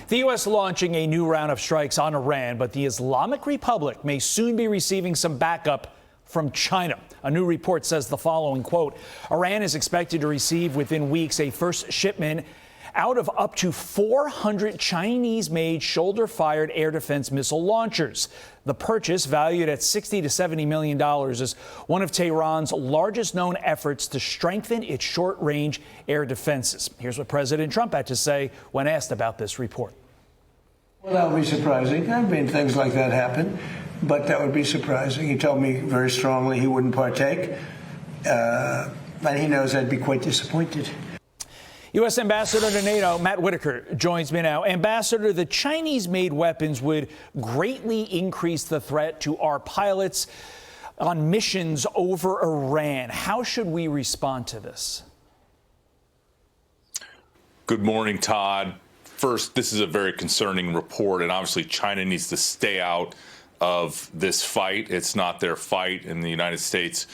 The U.S. launching a new round of strikes on Iran, but the Islamic Republic may soon be receiving some backup from China. A new report says the following, quote, Iran is expected to receive within weeks a first shipment out of up to 400 Chinese-made shoulder-fired air defense missile launchers. The purchase, valued at $60 to $70 million, is one of Tehran's largest known efforts to strengthen its short-range air defenses. Here's what President Trump had to say when asked about this report. Well, that would be surprising. I mean, things like that happen, but that would be surprising. He told me very strongly he wouldn't partake, and he knows I'd be quite disappointed. U.S. Ambassador to NATO, Matt Whitaker, joins me now. Ambassador, the Chinese-made weapons would greatly increase the threat to our pilots on missions over Iran. How should we respond to this? Good morning, Todd. First, this is a very concerning report, and obviously China needs to stay out of this fight. It's not their fight, and the United States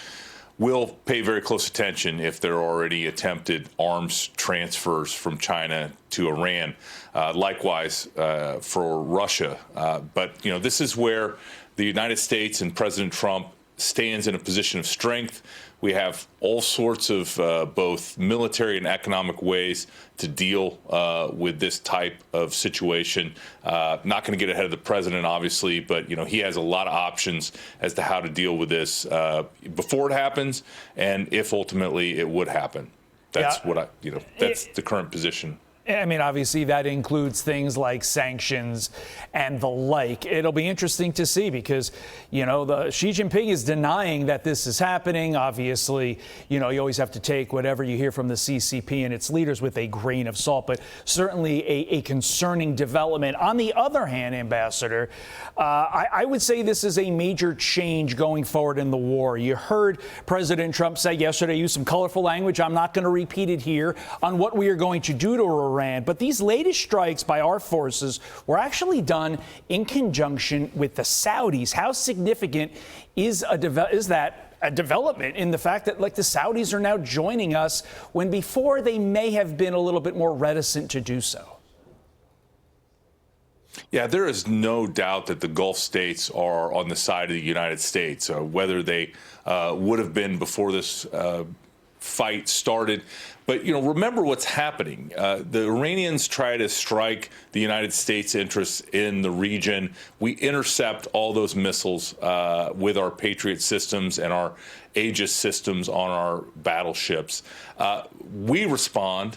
will pay very close attention if there are already attempted arms transfers from China to Iran. Likewise for Russia. But, you know, this is where the United States and President Trump stands in a position of strength. We have all sorts of both military and economic ways to deal with this type of situation. Not going to get ahead of the president, obviously, but you know he has a lot of options as to how to deal with this before it happens, and if ultimately it would happen. That's that's the current position. I mean, obviously, that includes things like sanctions and the like. It'll be interesting to see because, you know, Xi Jinping is denying that this is happening. Obviously, you know, you always have to take whatever you hear from the CCP and its leaders with a grain of salt, but certainly a concerning development. On the other hand, Ambassador, I would say this is a major change going forward in the war. You heard President Trump say yesterday, use some colorful language. I'm not going to repeat it here on what we are going to do to Iran. But these latest strikes by our forces were actually done in conjunction with the Saudis. How significant is that a development in the fact that, like, the Saudis are now joining us when before they may have been a little bit more reticent to do so? Yeah, there is no doubt that the Gulf states are on the side of the United States, whether they would have been before this fight started. But, you know, remember what's happening. The Iranians try to strike the United States interests in the region. We intercept all those missiles with our Patriot systems and our Aegis systems on our battleships. We respond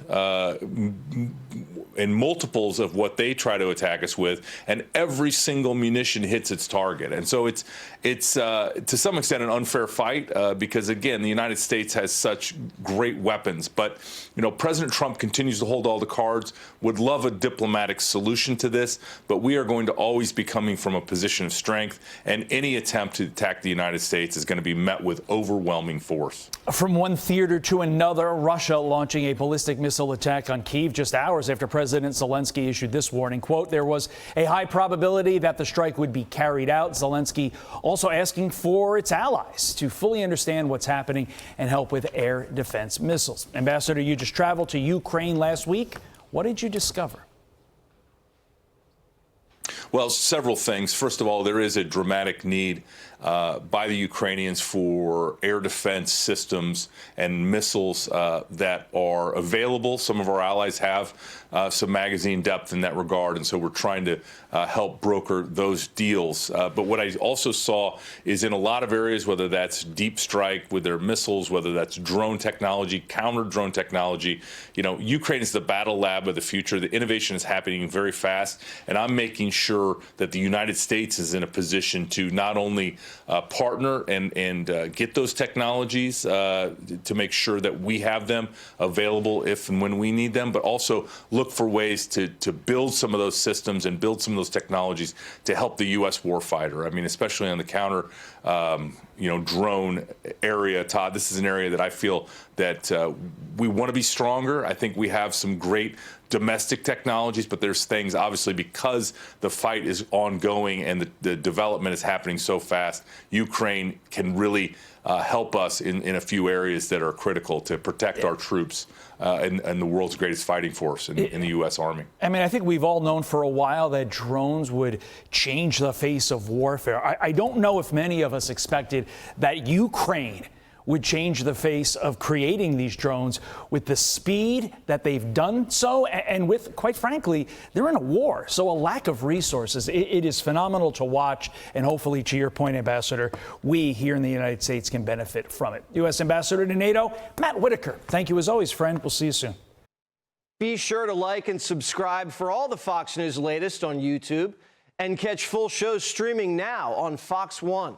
in multiples of what they try to attack us with, and every single munition hits its target. And so it's to some extent an unfair fight because, again, the United States has such great weapons. But, you know, President Trump continues to hold all the cards, would love a diplomatic solution to this, but we are going to always be coming from a position of strength, and any attempt to attack the United States is going to be met with overwhelming force. From one theater to another, Russia launching a ballistic missile attack on Kyiv just hours after President Zelensky issued this warning. Quote, there was a high probability that the strike would be carried out. Zelensky also asking for its allies to fully understand what's happening and help with air defense missiles. Ambassador, you just traveled to Ukraine last week. What did you discover? Well, several things. First of all, there is a dramatic need by the Ukrainians for air defense systems and missiles that are available. Some of our allies have some magazine depth in that regard, and so we're trying to help broker those deals. But what I also saw is in a lot of areas, whether that's deep strike with their missiles, whether that's drone technology, counter-drone technology, you know, Ukraine is the battle lab of the future. The innovation is happening very fast, and I'm making sure that the United States is in a position to not only partner and get those technologies to make sure that we have them available if and when we need them, but also look for ways to build some of those systems and build some of those technologies to help the U.S. warfighter. I mean, especially on the counter drone area, Todd. This is an area that I feel that we want to be stronger. I think we have some great domestic technologies, but there's things, obviously, because the fight is ongoing and the development is happening so fast, Ukraine can really help us in a few areas that are critical to protect our troops and the world's greatest fighting force in the U.S. Army. I mean, I think we've all known for a while that drones would change the face of warfare. I don't know if many of us expected that Ukraine would change the face of creating these drones with the speed that they've done so, and with, quite frankly, they're in a war. So a lack of resources, it is phenomenal to watch. And hopefully, to your point, Ambassador, we here in the United States can benefit from it. U.S. Ambassador to NATO, Matt Whitaker. Thank you as always, friend. We'll see you soon. Be sure to like and subscribe for all the Fox News latest on YouTube, and catch full shows streaming now on Fox One.